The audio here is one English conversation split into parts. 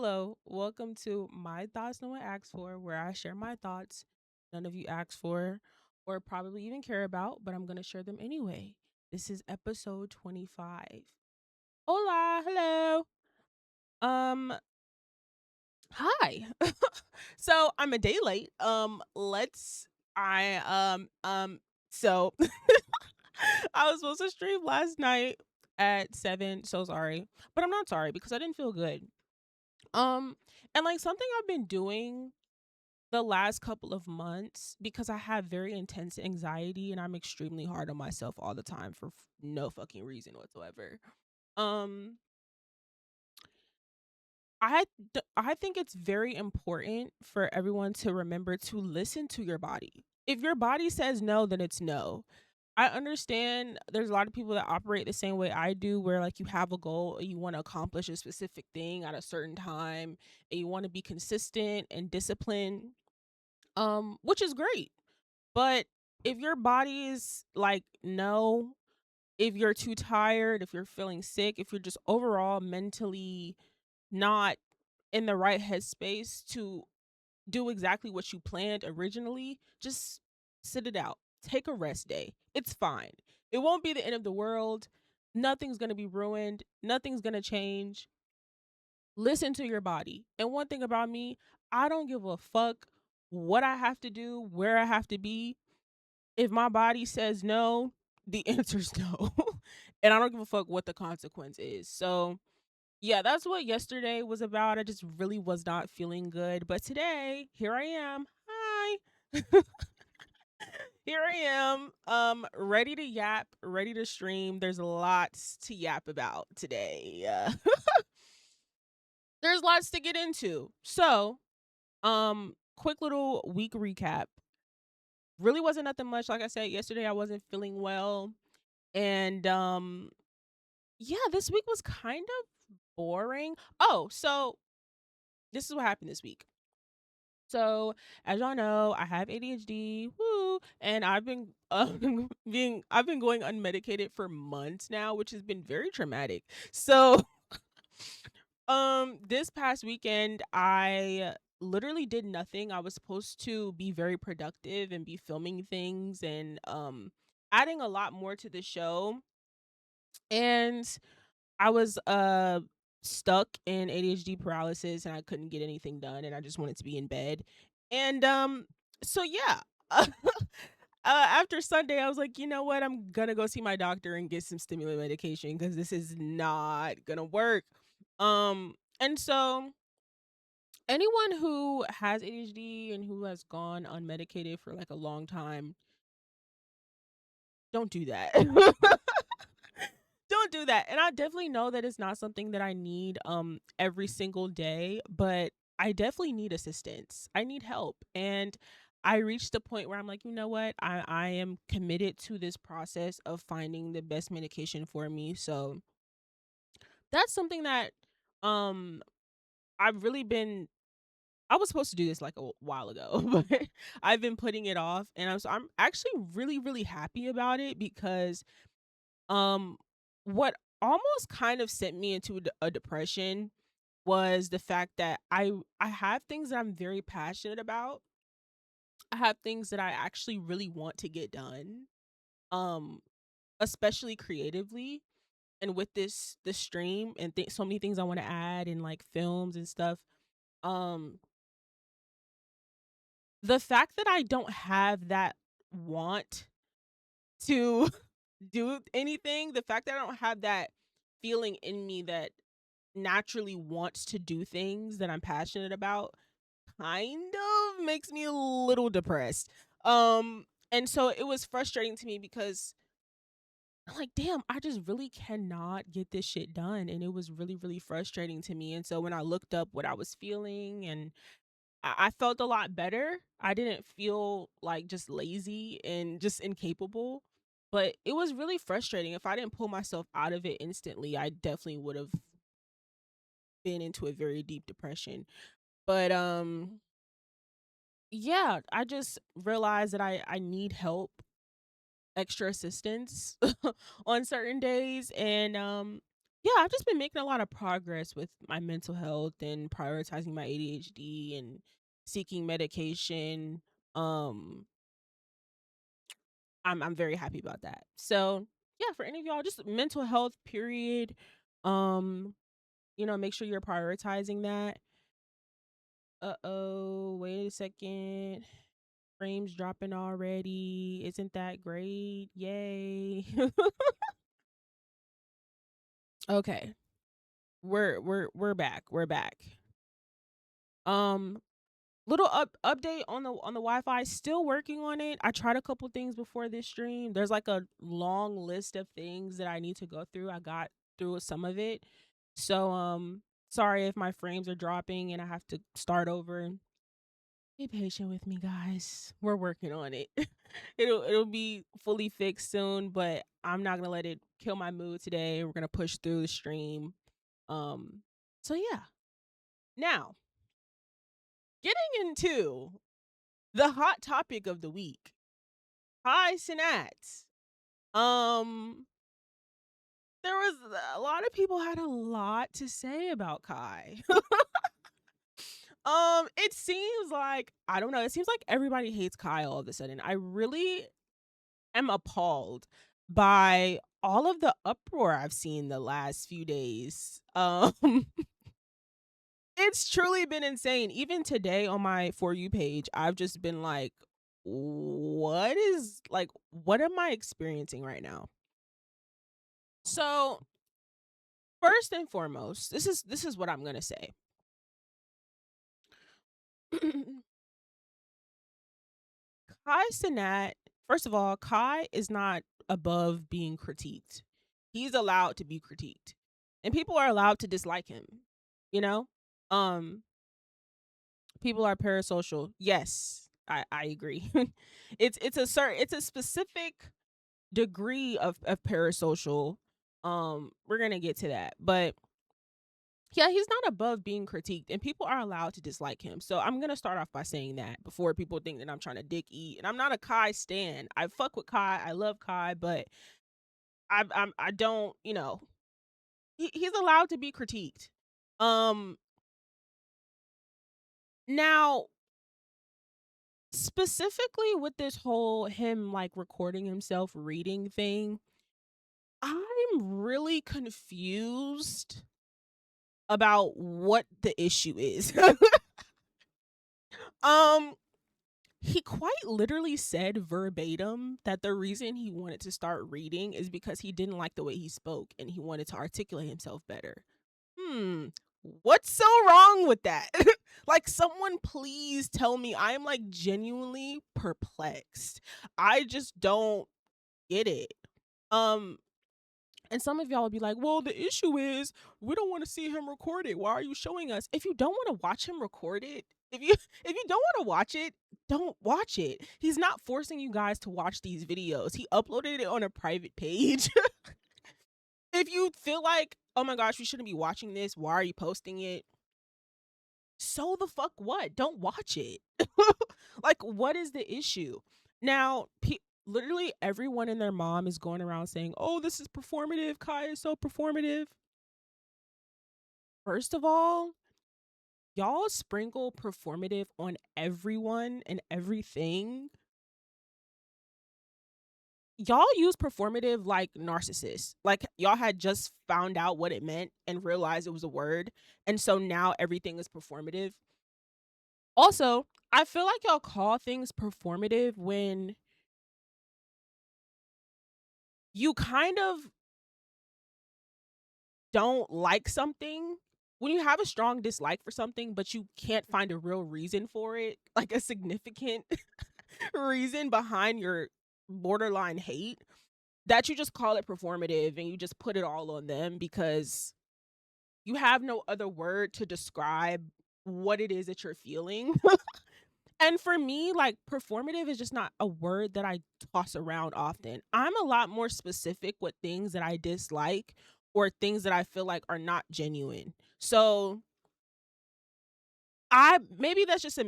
Hello, welcome to My Thoughts No One Asked For, where I share my thoughts none of you asked for or probably even care about, but I'm going to share them anyway. This is episode 25. Hola, hello. Um, Hi. So I'm a day late. I so I was supposed to stream last night at 7. So sorry. But I'm not sorry because I didn't feel good. Um and like something I've been doing the last couple of months because I have very intense anxiety and I'm extremely hard on myself all the time for no fucking reason whatsoever. Um I think it's very important for everyone to remember to listen to your body. If your body says no, then it's no. I understand there's a lot of people that operate the same way I do where like you have a goal and you want to accomplish a specific thing at a certain time and you want to be consistent and disciplined, which is great. But if your body is like, no, if you're too tired, if you're feeling sick, if you're just overall mentally not in the right headspace to do exactly what you planned originally, just sit it out. Take a rest day. It's fine. It won't be the end of the world. Nothing's going to be ruined. Nothing's going to change. Listen to your body. And one thing about me, I don't give a fuck what I have to do, where I have to be. If my body says no, the answer's no. And I don't give a fuck what the consequence is. So, yeah, that's what yesterday was about. I just really was not feeling good. But today, here I am. Hi. Here I am. Ready to yap, ready to stream. There's lots to yap about today. There's lots to get into. So, quick little week recap. Really wasn't nothing much. Like I said, yesterday I wasn't feeling well. And yeah, this week was kind of boring. Oh, so this is what happened this week. So, as y'all know, I have ADHD, woo, and I've been I've been going unmedicated for months now, which has been very traumatic. So, this past weekend I literally did nothing. I was supposed to be very productive and be filming things and adding a lot more to the show. And I was stuck in ADHD paralysis and I couldn't get anything done and I just wanted to be in bed. And so yeah. After Sunday I was like, "You know what? I'm going to go see my doctor and get some stimulant medication cuz this is not going to work." And so anyone who has ADHD and who has gone unmedicated for like a long time, don't do that. Don't do that. And I definitely know that it's not something that I need every single day, but I definitely need assistance. I need help. And I reached the point where I'm like, you know what? I am committed to this process of finding the best medication for me. So that's something that um I've really been I was supposed to do this like a while ago, but I've been putting it off and I'm actually really happy about it because um, what almost kind of sent me into a depression was the fact that I have things that I'm very passionate about. I have things that I actually really want to get done. Um, Especially creatively and with this stream and so many things I want to add and like films and stuff. Um, the fact that I don't have that want to do anything, the fact that I don't have that feeling in me that naturally wants to do things that I'm passionate about kind of makes me a little depressed. And so it was frustrating to me because I'm like, damn, I just really cannot get this shit done. And it was really frustrating to me. And so when I looked up what I was feeling and I felt a lot better. I didn't feel like just lazy and just incapable. But it was really frustrating. If I didn't pull myself out of it instantly, I definitely would have been into a very deep depression. But yeah, I just realized that I need help, extra assistance on certain days and Yeah, I've just been making a lot of progress with my mental health and prioritizing my ADHD and seeking medication. Um, I'm very happy about that. So yeah, for any of y'all, just mental health, period. Um, make sure you're prioritizing that. Uh-oh, wait a second. Frames dropping already. Isn't that great? Yay. Okay. We're back. We're back. Um little update on the Wi-Fi. Still working on it. I tried a couple things before this stream. There's like a long list of things that I need to go through. I got through some of it. So sorry if my frames are dropping and I have to start over. Be patient with me, guys. We're working on it. It'll be fully fixed soon, but I'm not gonna let it kill my mood today. We're gonna push through the stream. Um, so yeah. Now, getting into the hot topic of the week. Hi, cenat. Um, there was a lot of people had a lot to say about Kai. It seems like I don't know. It seems like everybody hates Kai all of a sudden. I really am appalled by all of the uproar I've seen the last few days. It's truly been insane. Even today on my For You page, I've just been like, what am I experiencing right now? So, first and foremost, this is what I'm gonna say. Kai Cenat, first of all, Kai is not above being critiqued. He's allowed to be critiqued. And people are allowed to dislike him. You know? Um, People are parasocial. Yes, I agree. It's a specific degree of parasocial. We're gonna get to that. But yeah, he's not above being critiqued, and people are allowed to dislike him. So I'm gonna start off by saying that before people think that I'm trying to dick eat. And I'm not a Kai stan. I fuck with Kai. I love Kai, but I don't. He's allowed to be critiqued. Um, Now specifically with this whole him like recording himself reading thing, I'm really confused about what the issue is. um He quite literally said verbatim that the reason he wanted to start reading is because he didn't like the way he spoke and he wanted to articulate himself better. What's so wrong with that? Like, someone please tell me. I am like genuinely perplexed. I just don't get it. Um, and some of y'all would be like, well, the issue is we don't want to see him record it. Why are you showing us? If you don't want to watch him record it, if you if you don't want to watch it, don't watch it. He's not forcing you guys to watch these videos. He uploaded it on a private page. If you feel like, oh my gosh, we shouldn't be watching this, why are you posting it? So the fuck what? Don't watch it. Like, what is the issue? Now, literally everyone and their mom is going around saying, oh, this is performative. Kai is so performative. First of all, y'all sprinkle performative on everyone and everything. Y'all use performative like narcissists. Like, y'all had just found out what it meant and realized it was a word. And so now everything is performative. Also, I feel like y'all call things performative when you kind of don't like something. When you have a strong dislike for something, but you can't find a real reason for it, like a significant reason behind your borderline hate, that you just call it performative and you just put it all on them because you have no other word to describe what it is that you're feeling. And for me, like, performative is just not a word that I toss around often. I'm a lot more specific with things that I dislike or things that I feel like are not genuine. So I maybe that's just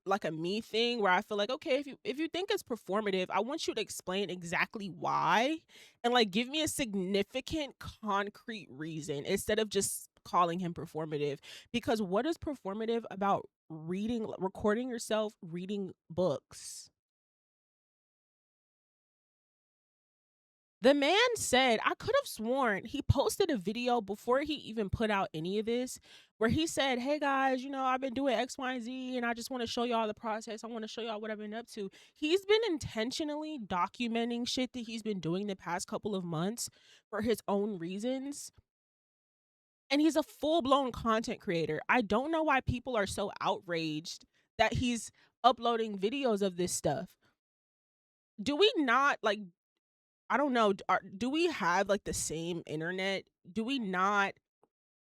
like a me thing where I feel like, okay, if you think it's performative, I want you to explain exactly why and like give me a significant concrete reason instead of just calling him performative. Because what is performative about recording yourself reading books? The man said, I could have sworn he posted a video before he even put out any of this, where he said, "Hey guys, I've been doing X, Y, and Z, and I just want to show y'all the process. I want to show y'all what I've been up to." He's been intentionally documenting shit that he's been doing the past couple of months for his own reasons. And he's a full blown content creator. I don't know why people are so outraged that he's uploading videos of this stuff. Do we not like I don't know. Do we have like the same internet? Do we not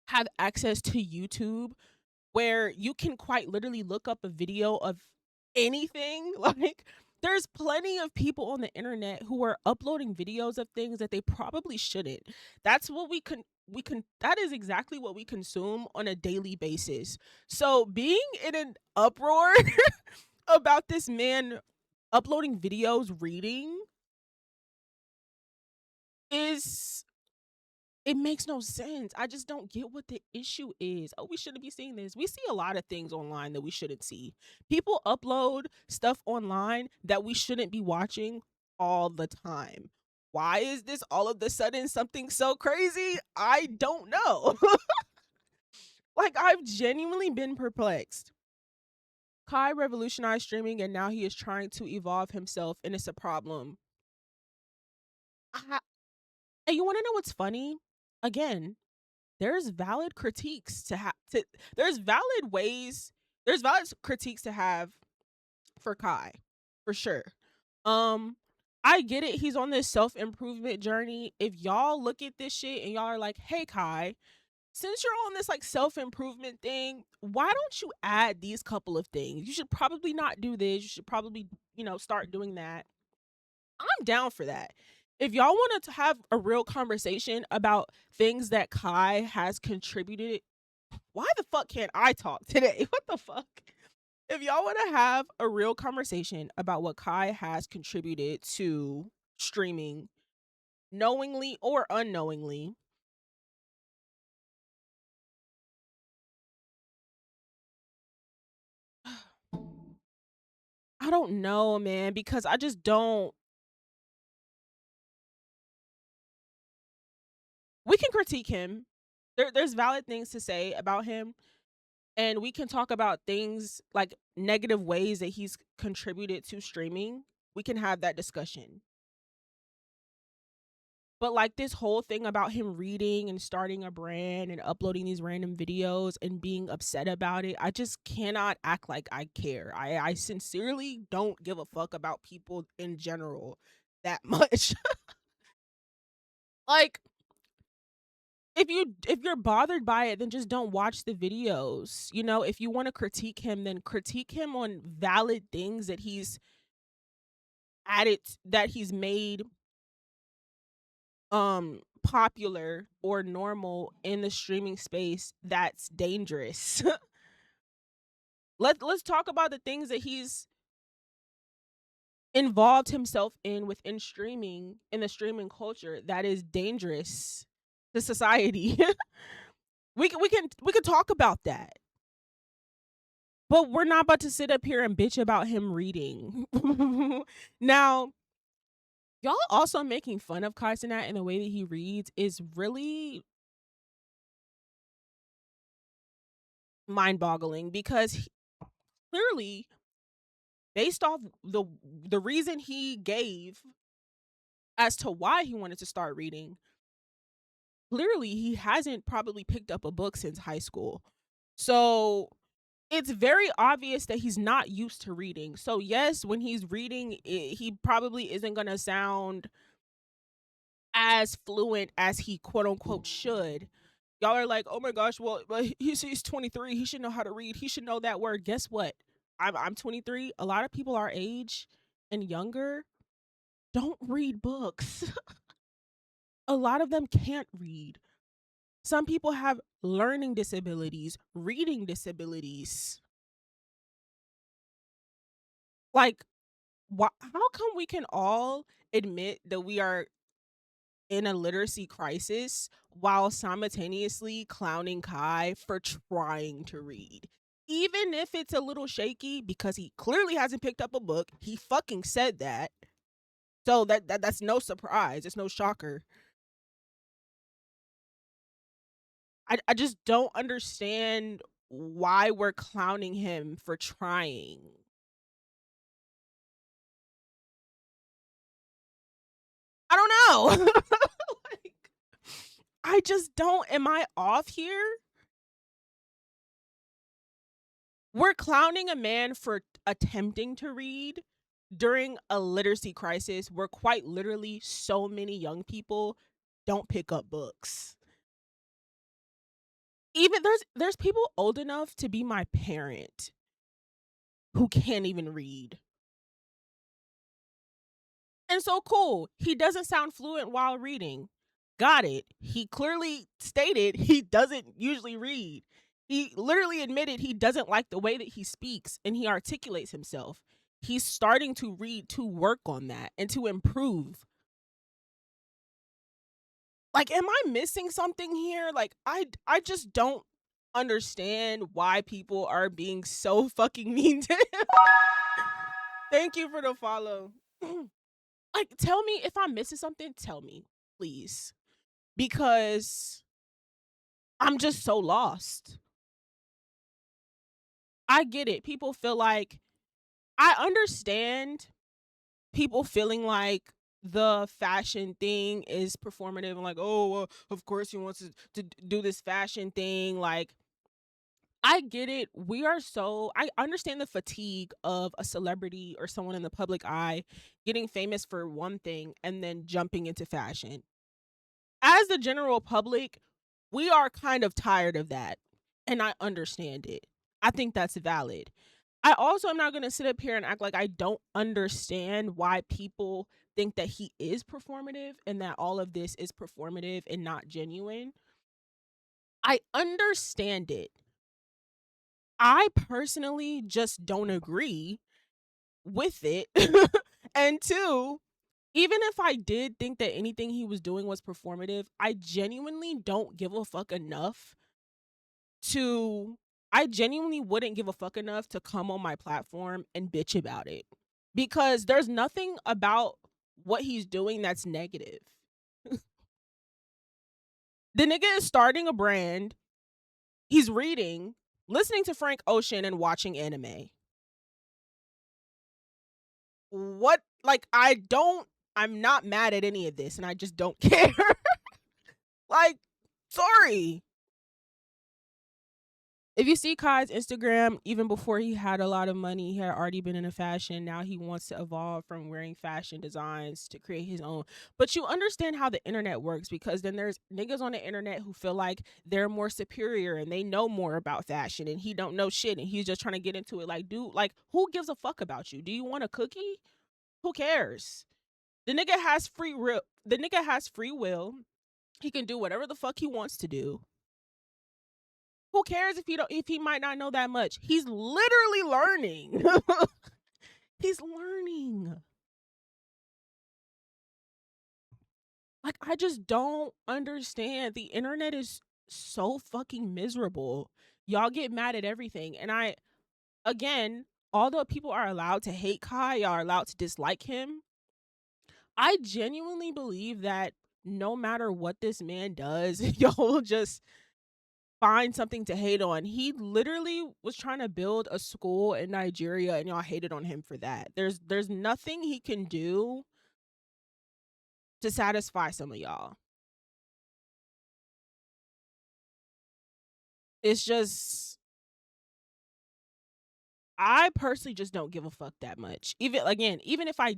have access to YouTube where you can quite literally look up a video of anything? Like, there's plenty of people on the internet who are uploading videos of things that they probably shouldn't. That's what that is exactly what we consume on a daily basis. So being in an uproar about this man uploading videos reading is it makes no sense. I just don't get what the issue is. Oh, we shouldn't be seeing this. We see a lot of things online that we shouldn't see. People upload stuff online that we shouldn't be watching all the time. Why is this all of the sudden something so crazy? I don't know. Like, I've genuinely been perplexed. Kai revolutionized streaming and now he is trying to evolve himself, and it's a problem. I, and you want to know what's funny? Again, there's valid critiques to have to there's valid ways there's valid critiques to have for Kai, for sure. um I get it, he's on this self-improvement journey. If y'all look at this shit and y'all are like, hey Kai, since you're on this like self-improvement thing, why don't you add these couple of things? You should probably not do this, you should probably start doing that. I'm down for that. If y'all wanted to have a real conversation about things that Kai has contributed, why the fuck can't I talk today? What the fuck? If y'all want to have a real conversation about what Kai has contributed to streaming, knowingly or unknowingly, I don't know, man, because I just don't. We can critique him. There's valid things to say about him, and we can talk about things like negative ways that he's contributed to streaming. We can have that discussion. But like this whole thing about him reading and starting a brand and uploading these random videos and being upset about it, I just cannot act like I care. I sincerely don't give a fuck about people in general that much. Like, if you're bothered by it, then just don't watch the videos. If you want to critique him, then critique him on valid things that he's added, that he's made popular or normal in the streaming space that's dangerous. Let's talk about the things that he's involved himself in within streaming, in the streaming culture, that is dangerous to society. We can talk about that. But we're not about to sit up here and bitch about him reading. Now, y'all also making fun of Kai Cenat and the way that he reads is really mind-boggling, because clearly, based off the reason he gave as to why he wanted to start reading, clearly he hasn't probably picked up a book since high school. So it's very obvious that he's not used to reading. So yes, when he's reading, he probably isn't going to sound as fluent as he quote unquote should. Y'all are like, oh my gosh, well, he's 23. He should know how to read. He should know that word. Guess what? I'm 23. A lot of people our age and younger don't read books. A lot of them can't read. Some people have learning disabilities, reading disabilities. Like, how come we can all admit that we are in a literacy crisis while simultaneously clowning Kai for trying to read? Even if it's a little shaky because he clearly hasn't picked up a book. He fucking said that. So that's no surprise. It's no shocker. I just don't understand why we're clowning him for trying. I don't know. Like, I just don't. Am I off here? We're clowning a man for attempting to read during a literacy crisis where quite literally so many young people don't pick up books. Even there's people old enough to be my parent who can't even read. And so cool. He doesn't sound fluent while reading. Got it. He clearly stated he doesn't usually read. He literally admitted he doesn't like the way that he speaks and he articulates himself. He's starting to read to work on that and to improve. Like, am I missing something here? Like, I just don't understand why people are being so fucking mean to him. Thank you for the follow. Like, tell me if I'm missing something. Tell me, please, because I'm just so lost. I get it. People feel like I understand people feeling like the fashion thing is performative and like, oh, well, of course he wants to do this fashion thing. Like, I get it. I understand the fatigue of a celebrity or someone in the public eye getting famous for one thing and then jumping into fashion. As the general public, we are kind of tired of that. And I understand it. I think that's valid. I also am not going to sit up here and act like I don't understand why people think that he is performative and that all of this is performative and not genuine. I understand it. I personally just don't agree with it. And two, even if I did think that anything he was doing was performative, I genuinely don't give a fuck enough to I genuinely wouldn't give a fuck enough to come on my platform and bitch about it. Because there's nothing about what he's doing that's negative. The nigga is starting a brand, he's reading, listening to Frank Ocean and watching anime. What, like, I'm not mad at any of this and I just don't care. Like, sorry. If you see Kai's Instagram, even before he had a lot of money, he had already been into fashion. Now he wants to evolve from wearing fashion designs to create his own. But you understand how the internet works, because then there's niggas on the internet who feel like they're more superior and they know more about fashion and he don't know shit and he's just trying to get into it. Like, dude, like, who gives a fuck about you? Do you want a cookie? Who cares? The nigga has free will. The nigga has free will. He can do whatever the fuck he wants to do. Who cares if he might not know that much? He's literally learning. He's learning. Like, I just don't understand. The internet is so fucking miserable. Y'all get mad at everything. And again, although people are allowed to hate Kai, y'all are allowed to dislike him. I genuinely believe that no matter what this man does, y'all will just find something to hate on. He literally was trying to build a school in Nigeria and y'all hated on him for that. There's nothing he can do to satisfy some of y'all. It's just, I personally just don't give a fuck that much. Even if I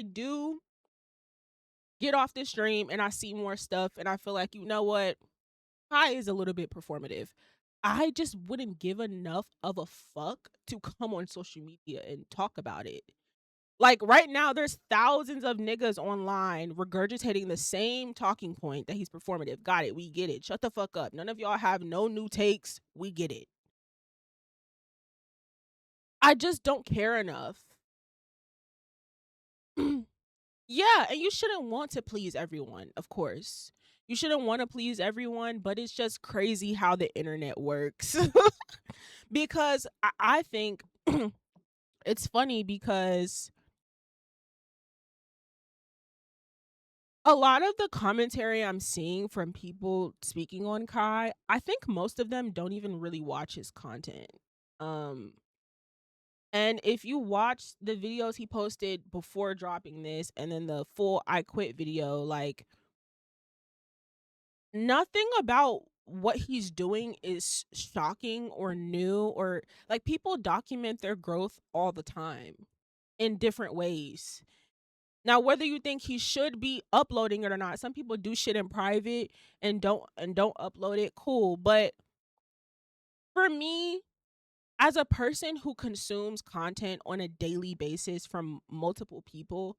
do get off this stream and I see more stuff and I feel like, you know what, Kai is a little bit performative, I just wouldn't give enough of a fuck to come on social media and talk about it. Like, right now, there's thousands of niggas online regurgitating the same talking point that he's performative. Got it. We get it. Shut the fuck up. None of y'all have no new takes. We get it. I just don't care enough. Yeah, and you shouldn't want to please everyone, of course. You shouldn't want to please everyone, but it's just crazy how the internet works. Because I think it's funny because a lot of the commentary I'm seeing from people speaking on Kai, I think most of them don't even really watch his content. Um and if you watch the videos he posted before dropping this and then the full I quit video, like nothing about what he's doing is shocking or new, or like people document their growth all the time in different ways. Now, whether you think he should be uploading it or not, some people do shit in private and don't upload it, cool. But for me, as a person who consumes content on a daily basis from multiple people,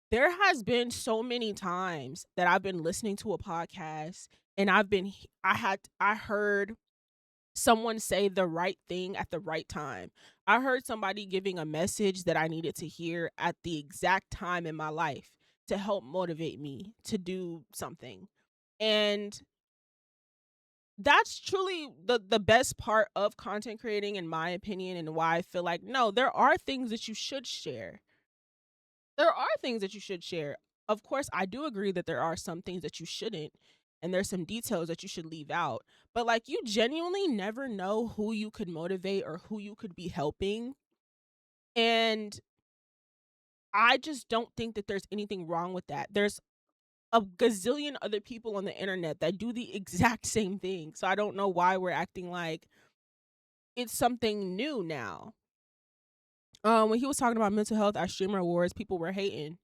there has been so many times that I've been listening to a podcast and I heard someone say the right thing at the right time. I heard somebody giving a message that I needed to hear at the exact time in my life to help motivate me to do something. And that's truly the best part of content creating, in my opinion, and why I feel like no, there are things that you should share. There are things that you should share. Of course, I do agree that there are some things that you shouldn't, and there's some details that you should leave out. But like, you genuinely never know who you could motivate or who you could be helping. And I just don't think that there's anything wrong with that. There's a gazillion other people on the internet that do the exact same thing. So I don't know why we're acting like it's something new now. When he was talking about mental health at Streamer Awards, people were hating.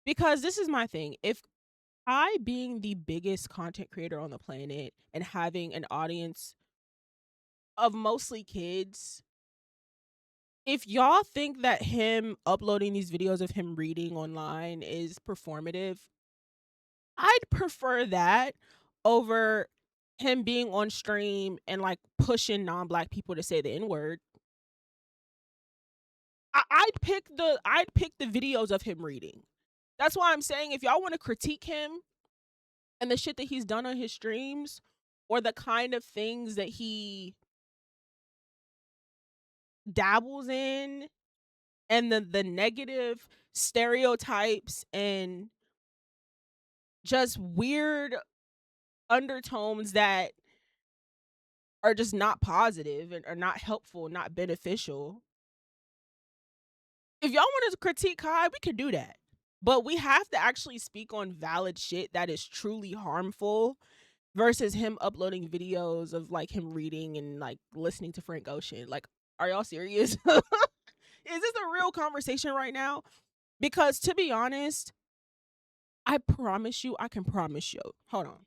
Because this is my thing. If I, being the biggest content creator on the planet and having an audience of mostly kids, if y'all think that him uploading these videos of him reading online is performative, I'd prefer that over him being on stream and like pushing non-black people to say the N-word. I'd pick the videos of him reading. That's why I'm saying, if y'all want to critique him and the shit that he's done on his streams, or the kind of things that he dabbles in, and the negative stereotypes and just weird undertones that are just not positive and are not helpful, not beneficial. If y'all want to critique Kai, we can do that. But we have to actually speak on valid shit that is truly harmful versus him uploading videos of like him reading and like listening to Frank Ocean. Like, are y'all serious? Is this a real conversation right now? Because to be honest, I promise you, I can promise you. Hold on.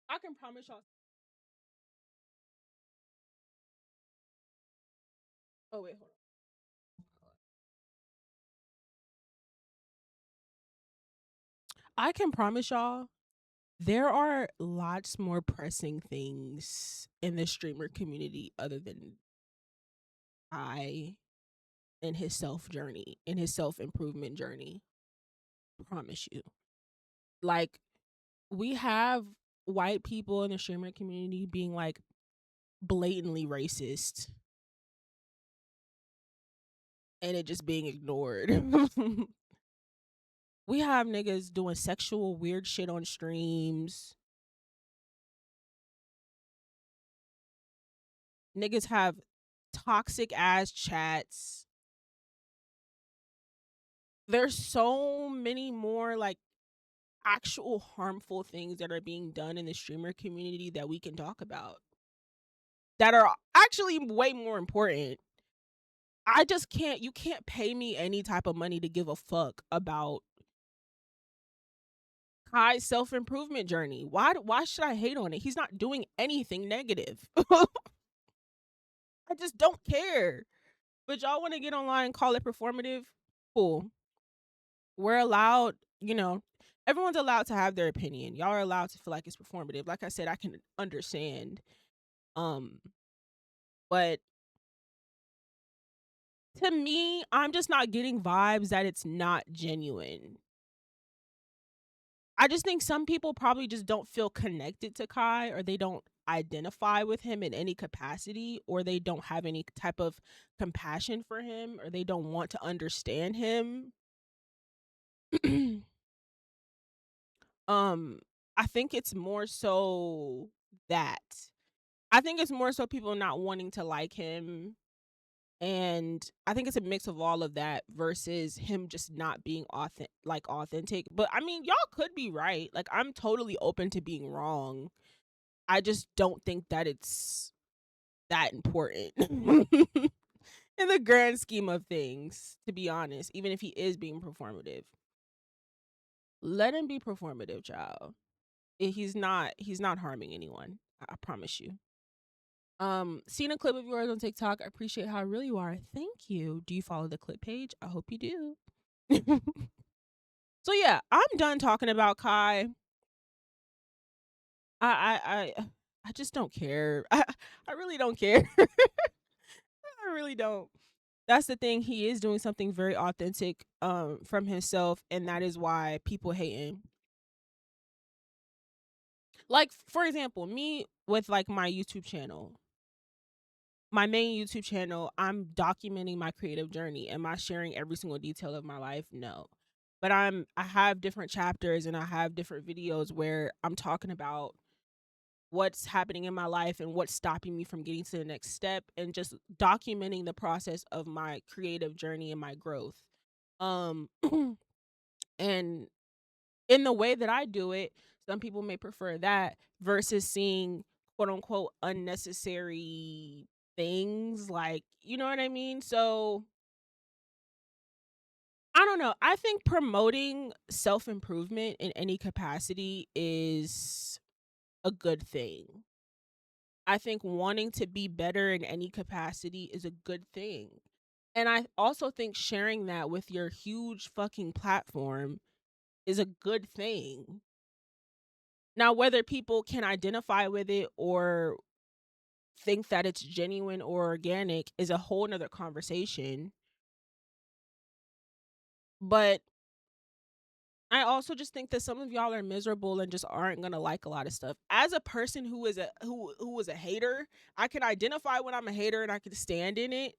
I can promise y'all. Oh, wait, hold on. I can promise y'all there are lots more pressing things in the streamer community other than I and his self journey, in his self improvement journey. Promise you. Like, we have white people in the streamer community being like blatantly racist and it just being ignored. We have niggas doing sexual weird shit on streams. Niggas have toxic ass chats. There's so many more like actual harmful things that are being done in the streamer community that we can talk about that are actually way more important. I just can't, you can't pay me any type of money to give a fuck about Kai's self-improvement journey. Why should I hate on it? He's not doing anything negative. I just don't care. But y'all want to get online and call it performative? Cool. We're allowed you know, everyone's allowed to have their opinion. Y'all are allowed to feel like it's performative. Like I said, I can understand. Um, but to me, I'm just not getting vibes that it's not genuine. I just think some people probably just don't feel connected to Kai, or they don't identify with him in any capacity, or they don't have any type of compassion for him, or they don't want to understand him. um I think it's more so that I think it's more so people not wanting to like him, and I think it's a mix of all of that versus him just not being authentic. But I mean, y'all could be right. Like, I'm totally open to being wrong. I just don't think that it's that important in the grand scheme of things, to be honest, even if he is being performative. Let him be performative, child. He's not harming anyone. I promise you. Seen a clip of yours on TikTok. I appreciate how real you are. Thank you. Do you follow the clip page? I hope you do. So yeah, I'm done talking about Kai. I just don't care. I really don't care. I really don't. That's the thing. He is doing something very authentic from himself, and that is why people hate him. Like, for example, me with like my YouTube channel. My main YouTube channel, I'm documenting my creative journey. Am I sharing every single detail of my life? No. But I have different chapters and I have different videos where I'm talking about what's happening in my life and what's stopping me from getting to the next step, and just documenting the process of my creative journey and my growth. Um and in the way that I do it, some people may prefer that versus seeing quote unquote unnecessary things, like, you know what I mean? So I don't know. I think promoting self improvement in any capacity is a good thing. I think wanting to be better in any capacity is a good thing. And I also think sharing that with your huge fucking platform is a good thing. Now, whether people can identify with it or think that it's genuine or organic is a whole nother conversation. But I also just think that some of y'all are miserable and just aren't gonna like a lot of stuff. As a person who is a hater, I can identify when I'm a hater and I can stand in it.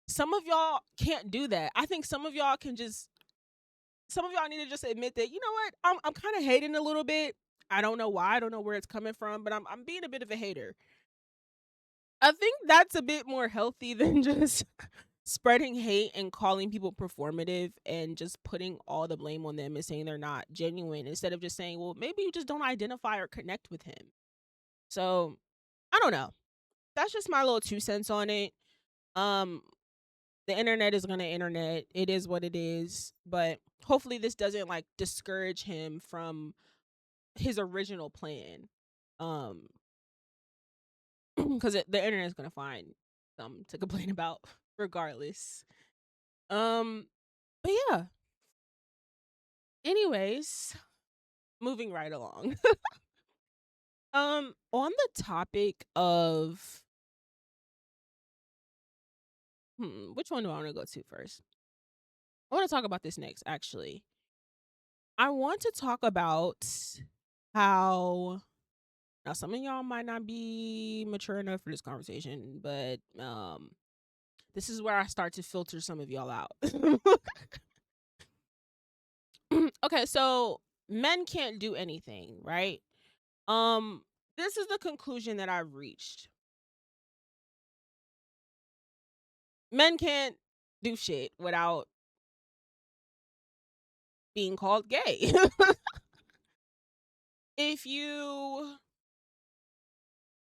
Some of y'all can't do that. I think some of y'all need to just admit that, you know what, I'm kind of hating a little bit. I don't know why. I don't know where it's coming from, but I'm being a bit of a hater. I think that's a bit more healthy than just spreading hate and calling people performative and just putting all the blame on them and saying they're not genuine, instead of just saying, well, maybe you just don't identify or connect with him. So I don't know. That's just my little 2 cents on it. Um, the internet is gonna internet. It is what it is. But hopefully this doesn't like discourage him from his original plan. Um, because the internet is gonna find something to complain about regardless. Um, but yeah. Anyways, moving right along. On the topic of which one do I want to go to first? I want to talk about this next, actually. I want to talk about how now some of y'all might not be mature enough for this conversation, but this is where I start to filter some of y'all out. Okay, so men can't do anything, right? Um, this is the conclusion that I've reached. Men can't do shit without being called gay. if you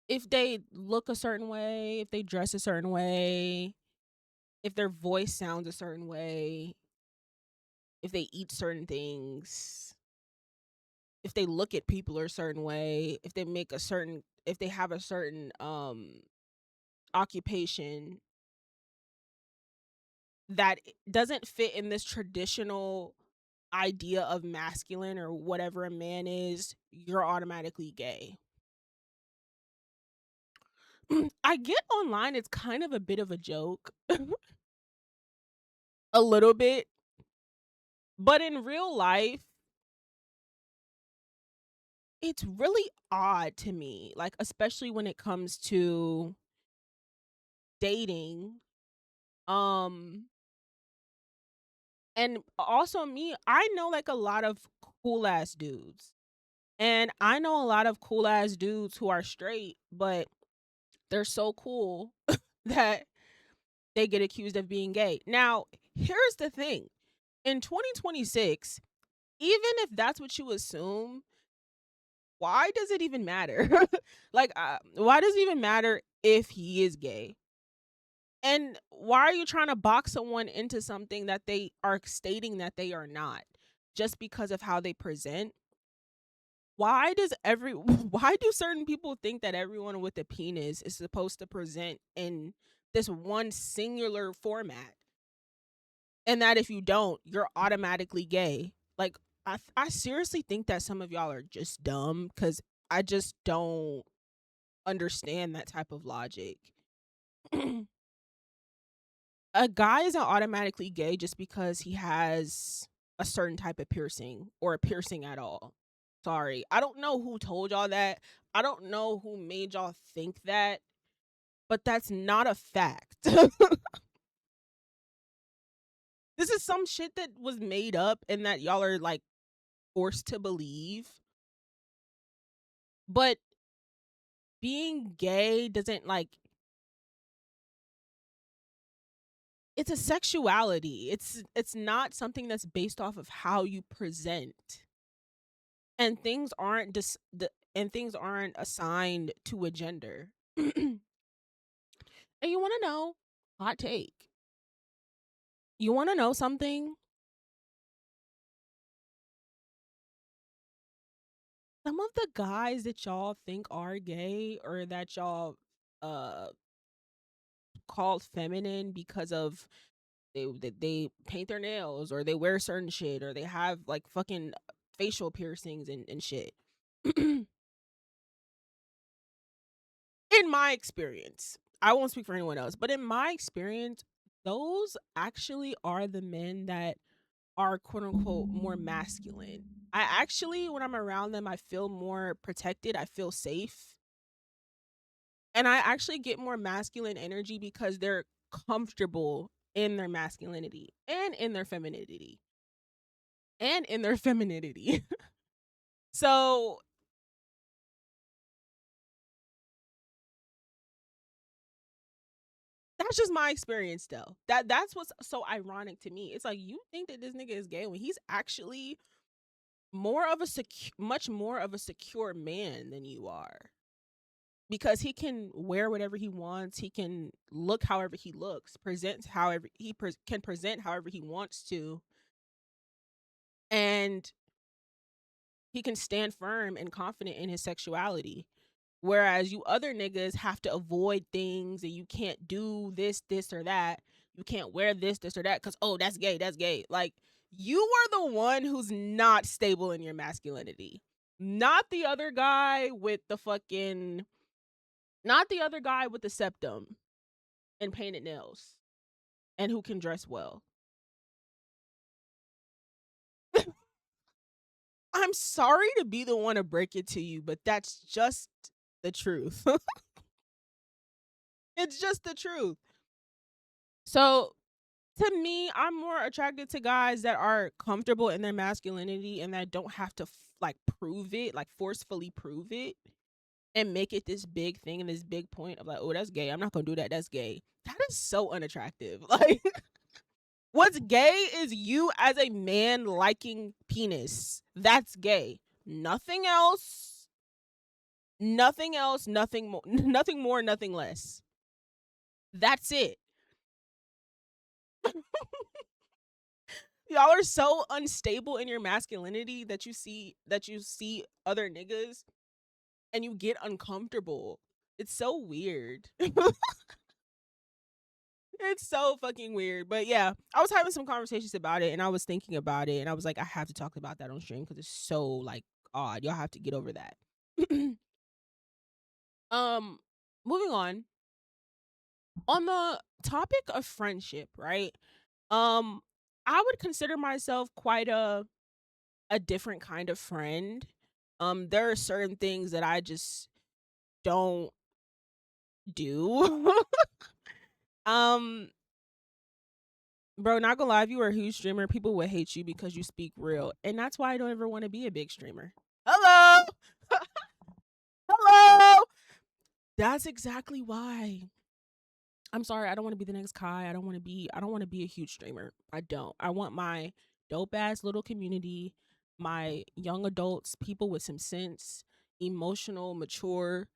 if they look a certain way, if they dress a certain way, if their voice sounds a certain way, if they eat certain things, if they look at people a certain way, if they have a certain occupation that doesn't fit in this traditional idea of masculine or whatever a man is, you're automatically gay. I get online it's kind of a bit of a joke, a little bit, but in real life, it's really odd to me, like, especially when it comes to dating. Um, and also me, I know like a lot of cool ass dudes. And I know a lot of cool ass dudes who are straight, but they're so cool that they get accused of being gay. Now, here's the thing. In 2026, even if that's what you assume, why does it even matter? Like, why does it even matter if he is gay? And why are you trying to box someone into something that they are stating that they are not just because of how they present? Why does why do certain people think that everyone with a penis is supposed to present in this one singular format, and that if you don't, you're automatically gay? Like, I seriously think that some of y'all are just dumb, cuz I just don't understand that type of logic. A guy isn't automatically gay just because he has a certain type of piercing or a piercing at all. Sorry. I don't know who told y'all that. I don't know who made y'all think that, but that's not a fact. This is some shit that was made up and that y'all are like forced to believe. But being gay doesn't like, it's a sexuality. It's not something that's based off of how you present. And things aren't and things aren't assigned to a gender. And you want to know, hot take. You want to know something? Some of the guys that y'all think are gay or that y'all uh called feminine because of they paint their nails or they wear certain shit or they have like fucking facial piercings and shit. In my experience, I won't speak for anyone else, but in my experience, those actually are the men that are quote unquote more masculine. I actually, when I'm around them, I feel more protected. I feel safe. And I actually get more masculine energy because they're comfortable in their masculinity and in their femininity. And in their femininity. So that's just my experience though. That's what's so ironic to me. It's like you think that this nigga is gay when he's actually more of a much more of a secure man than you are. Because he can wear whatever he wants, he can look however he looks, presents however can present however he wants to, and he can stand firm and confident in his sexuality. Whereas you other niggas have to avoid things and you can't do this, or that. You can't wear this, or that because, oh, that's gay, that's gay. Like, you are the one who's not stable in your masculinity. Not the other guy with the fucking, not the other guy with the septum and painted nails and who can dress well. I'm sorry to be the one to break it to you, but that's just the truth. It's just the truth. So, to me, I'm more attracted to guys that are comfortable in their masculinity and that don't have to like prove it, like forcefully prove it and make it this big thing and this big point of like, oh, that's gay. I'm not gonna do that. That's gay. That is so unattractive. Like, what's gay is you as a man liking penis. That's gay. Nothing else. Nothing else. Nothing more. Nothing more. Nothing less. That's it. Y'all are so unstable in your masculinity that you see other niggas and you get uncomfortable. It's so weird. It's so fucking weird. But yeah, I was having some conversations about it and I was thinking about it and I was like, I have to talk about that on stream because it's so like odd. Y'all have to get over that. um, moving on the topic of friendship, right? Um, I would consider myself quite a different kind of friend. There are certain things that I just don't do. um, Bro, not gonna lie, if you were a huge streamer, people would hate you because you speak real. And that's why I don't ever want to be a big streamer. Hello. Hello. That's exactly why. I'm sorry, I don't want to be the next Kai. I don't want to be a huge streamer. I don't. I want my dope ass little community, my young adults, people with some sense, emotional, mature,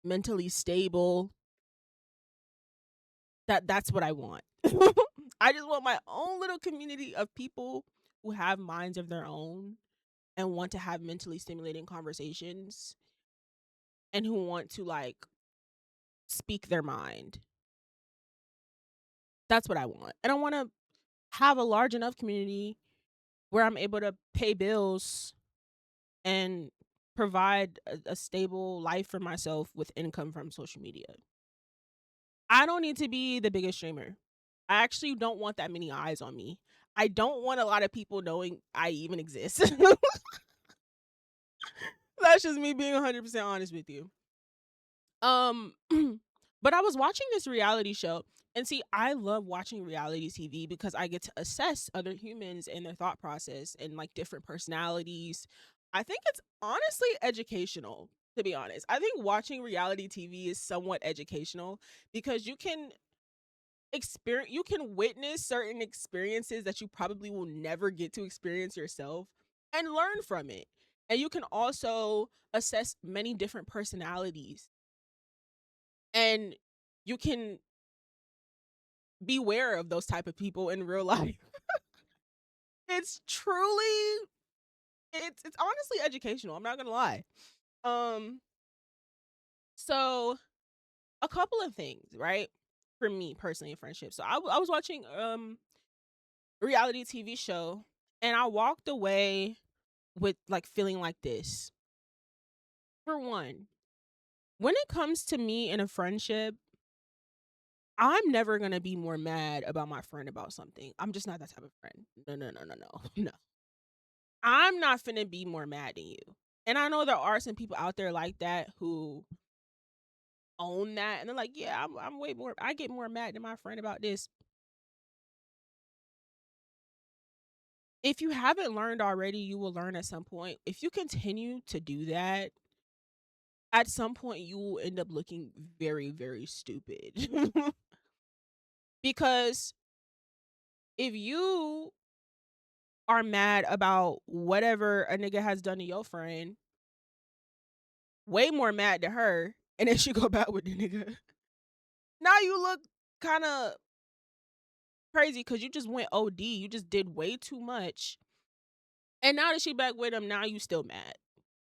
mentally stable. That's what I want. I just want my own little community of people who have minds of their own and want to have mentally stimulating conversations and who want to like speak their mind. That's what I want. And I want to have a large enough community where I'm able to pay bills and provide a stable life for myself with income from social media. I don't need to be the biggest streamer. I actually don't want that many eyes on me. I don't want a lot of people knowing I even exist. That's just me being 100% honest with you. Um, but I was watching this reality show, and see, I love watching reality TV because I get to assess other humans and their thought process and like different personalities. I think it's honestly educational, to be honest. I think watching reality TV is somewhat educational because you can witness certain experiences that you probably will never get to experience yourself and learn from it. And you can also assess many different personalities and you can beware of those type of people in real life. It's truly it's honestly educational. I'm not gonna lie. Um, so a couple of things, right? For me personally in friendship. So I was watching a reality TV show and I walked away with like feeling like this. For one, when it comes to me in a friendship, I'm never gonna be more mad about my friend about something. I'm just not that type of friend. No, no, no, no, no. No. I'm not finna be more mad than you. And I know there are some people out there like that who own that and they're like, yeah, I'm way more, I get more mad than my friend about this. If you haven't learned already, you will learn at some point. If you continue to do that, at some point you will end up looking very, very stupid. Because if you are mad about whatever a nigga has done to your friend, way more mad to her, and then she go back with the nigga. Now you look kind of crazy because you just went OD. You just did way too much. And now that she back with him, now you still mad.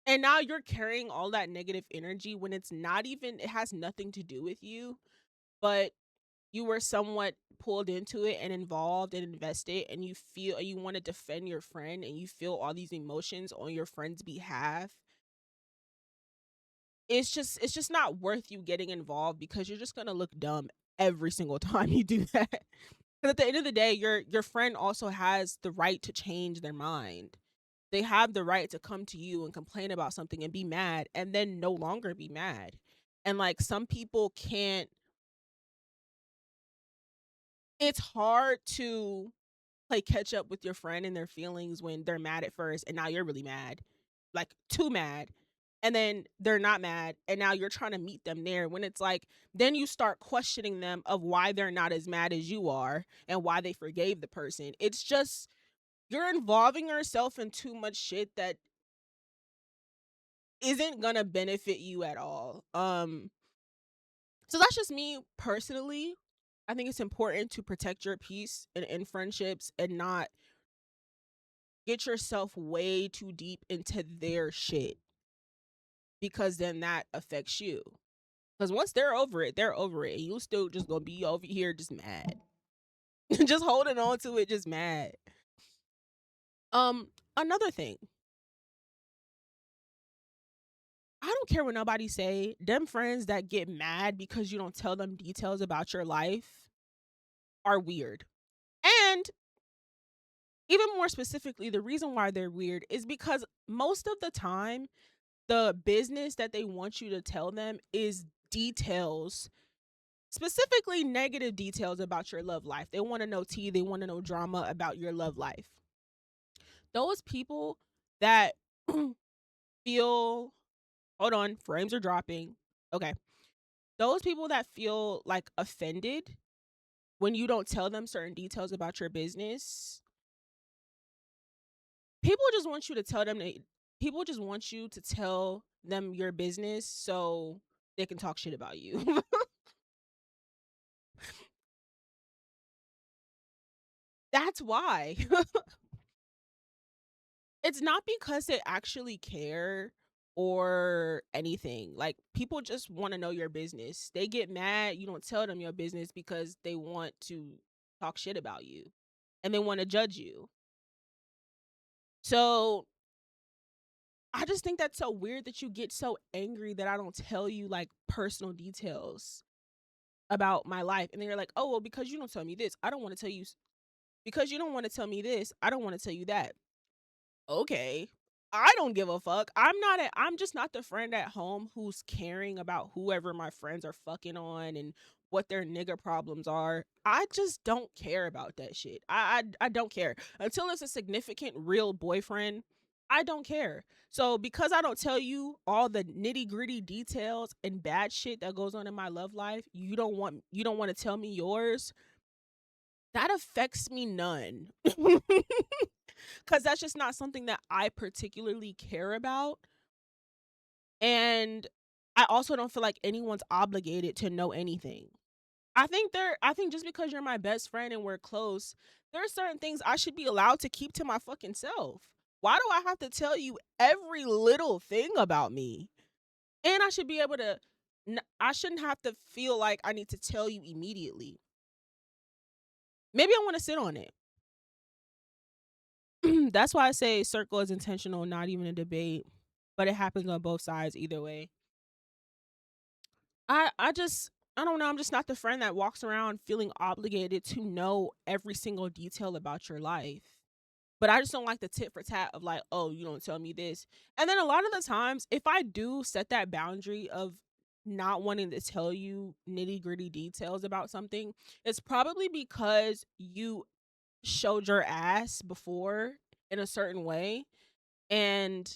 And now you're carrying all that negative energy when it's not even, it has nothing to do with you, but you were somewhat pulled into it and involved and invested and you feel you want to defend your friend and you feel all these emotions on your friend's behalf. It's just not worth you getting involved because you're just gonna look dumb every single time you do that. Because at the end of the day, your friend also has the right to change their mind. They have the right to come to you and complain about something and be mad and then no longer be mad. And like some people can't, it's hard to play catch up with your friend and their feelings when they're mad at first and now you're really mad. Like too mad. And then they're not mad and now you're trying to meet them there when it's like then you start questioning them of why they're not as mad as you are and why they forgave the person. It's just you're involving yourself in too much shit that isn't gonna benefit you at all. So that's just me personally. I think it's important to protect your peace in friendships and not get yourself way too deep into their shit because then that affects you. Because once they're over it, they're over it. And you still just gonna be over here just mad. Just holding on to it, just mad. Another thing. I don't care what nobody say. Them friends that get mad because you don't tell them details about your life are weird. And even more specifically, the reason why they're weird is because most of the time, the business that they want you to tell them is details, specifically negative details about your love life. They want to know tea, they want to know drama about your love life. Those people that feel, hold on, frames are dropping. Okay. Those people that feel like offended when you don't tell them certain details about your business, people just want you to tell them people just want you to tell them your business so they can talk shit about you. That's why. It's not because they actually care or anything. Like, people just want to know your business. They get mad you don't tell them your business because they want to talk shit about you and they want to judge you. So I just think that's so weird that you get so angry that I don't tell you like personal details about my life. And then you're like, oh, well, because you don't tell me this, I don't want to tell you. Because you don't want to tell me this, I don't want to tell you that. Okay. I don't give a fuck. I'm just not the friend at home who's caring about whoever my friends are fucking on and what their nigga problems are. I just don't care about that shit. I don't care. Until it's a significant real boyfriend, I don't care. So because I don't tell you all the nitty-gritty details and bad shit that goes on in my love life, you don't want to tell me yours. That affects me none. Cuz that's just not something that I particularly care about. And I also don't feel like anyone's obligated to know anything. I think just because you're my best friend and we're close, there are certain things I should be allowed to keep to my fucking self. Why do I have to tell you every little thing about me? And I should be able to I shouldn't have to feel like I need to tell you immediately. Maybe I want to sit on it. That's why I say circle is intentional, not even a debate, but it happens on both sides either way. I don't know, I'm just not the friend that walks around feeling obligated to know every single detail about your life. But I just don't like the tit for tat of like, oh, you don't tell me this. And then a lot of the times, if I do set that boundary of not wanting to tell you nitty gritty details about something, it's probably because you showed your ass before in a certain way. And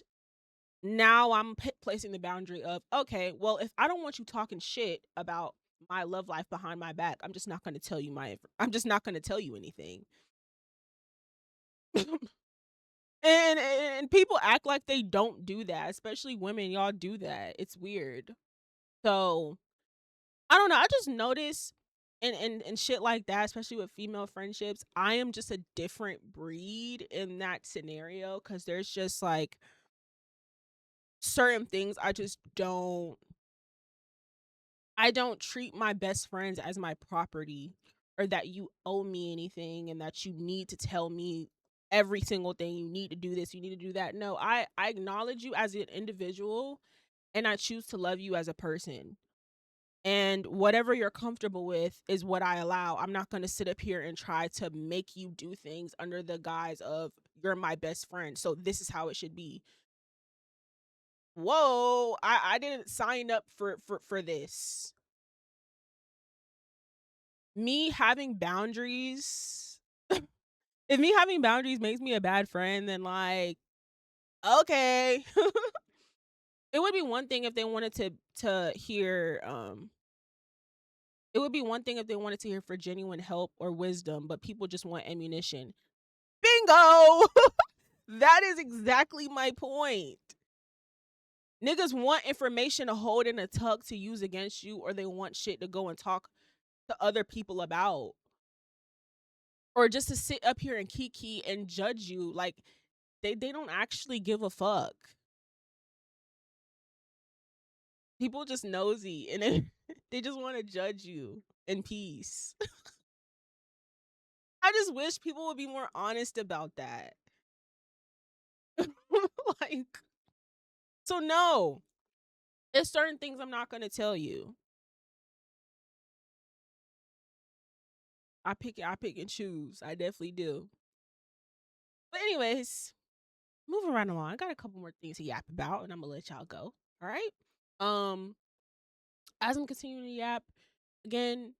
now I'm placing the boundary of, okay, well, if I don't want you talking shit about my love life behind my back, I'm just not going to tell you I'm just not going to tell you anything. And people act like they don't do that, especially women. Y'all do that. It's weird. So I don't know. I just notice and shit like that, especially with female friendships. I am just a different breed in that scenario because there's just like certain things I don't treat my best friends as my property or that you owe me anything and that you need to tell me every single thing. You need to do this, you need to do that. No, I acknowledge you as an individual and I choose to love you as a person. And whatever you're comfortable with is what I allow. I'm not going to sit up here and try to make you do things under the guise of you're my best friend. So this is how it should be. Whoa, I didn't sign up for this. Me having boundaries if me having boundaries makes me a bad friend, then like, okay. It would be one thing if they wanted to hear it would be one thing if they wanted to hear for genuine help or wisdom, but people just want ammunition. Bingo. That is exactly my point. Niggas want information to hold in a tuck to use against you, or they want shit to go and talk to other people about, or just to sit up here and kiki and judge you. Like, they don't actually give a fuck. People just nosy and they just want to judge you in peace. I just wish people would be more honest about that. Like, so no, there's certain things I'm not gonna tell you. I pick and choose. I definitely do. But anyways, moving right along. I got a couple more things to yap about, and I'm gonna let y'all go. All right. Um, as I'm continuing to yap, again,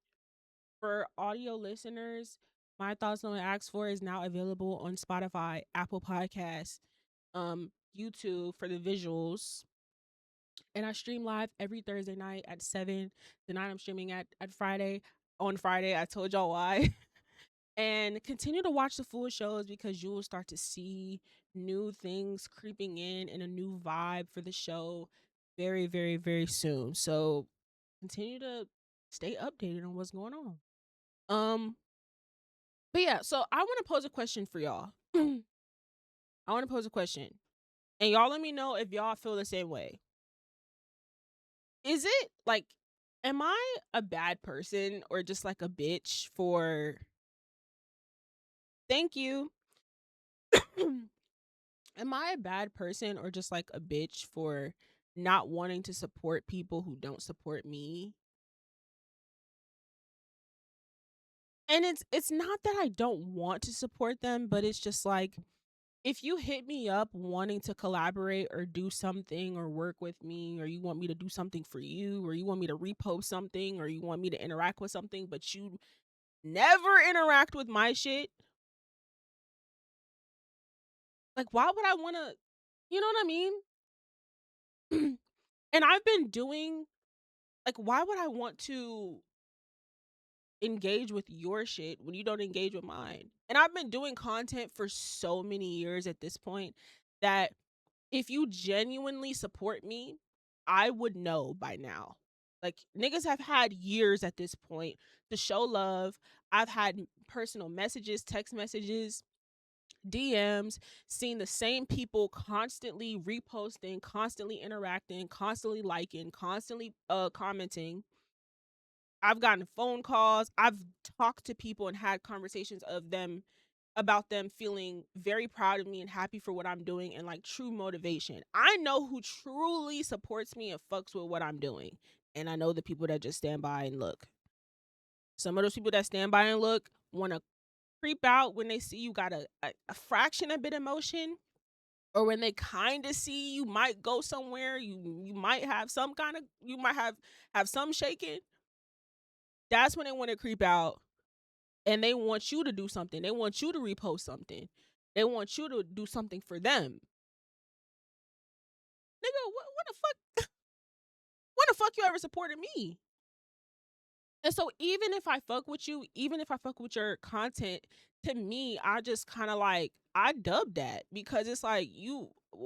for audio listeners, my thoughts on Ask For is now available on Spotify, Apple Podcasts, YouTube for the visuals. And I stream live every Thursday night at 7. Tonight I'm streaming at Friday. On Friday, I told y'all why. And continue to watch the full shows because you will start to see new things creeping in and a new vibe for the show very, very, very soon. So continue to stay updated on what's going on. Um, but yeah, so I want to pose a question for y'all. I want to pose a question. And y'all let me know if y'all feel the same way. Is it like, am I a bad person or just like a bitch for, thank you. Am I a bad person or just like a bitch for not wanting to support people who don't support me? And it's not that I don't want to support them, but it's just like, if you hit me up wanting to collaborate or do something or work with me, or you want me to do something for you, or you want me to repost something, or you want me to interact with something, but you never interact with my shit, like, why would I want to, you know what I mean? And I've been doing, like, why would I want to engage with your shit when you don't engage with mine? And I've been doing content for so many years at this point that if you genuinely support me, I would know by now. Like, niggas have had years at this point to show love. I've had personal messages, text messages, DMs, seeing the same people constantly reposting, constantly interacting, constantly liking, constantly commenting. I've gotten phone calls. I've talked to people and had conversations of them about them feeling very proud of me and happy for what I'm doing and like true motivation. I know who truly supports me and fucks with what I'm doing. And I know the people that just stand by and look. Some of those people that stand by and look want to creep out when they see you got a fraction of bit emotion, or when they kind of see you might go somewhere, you might have some kind of, you might have some shaking. That's when they want to creep out and they want you to do something. They want you to repost something. They want you to do something for them. Nigga, what the fuck? When the fuck you ever supported me? And so even if I fuck with you, even if I fuck with your content, to me, I just kind of like, I dub that because it's like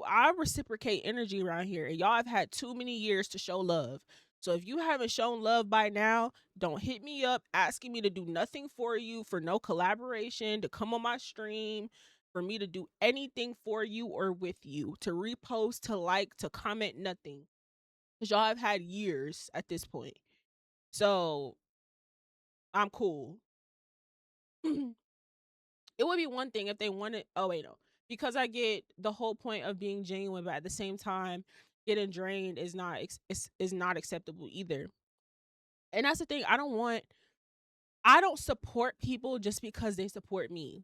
I reciprocate energy around here, and y'all have had too many years to show love. So if you haven't shown love by now, don't hit me up asking me to do nothing for you, for no collaboration, to come on my stream, for me to do anything for you or with you, to repost, to like, to comment, nothing. Because y'all have had years at this point. So I'm cool. It would be one thing if they wanted, oh wait, no. Because I get the whole point of being genuine, but at the same time, getting drained is not acceptable either. And that's the thing. I don't support people just because they support me.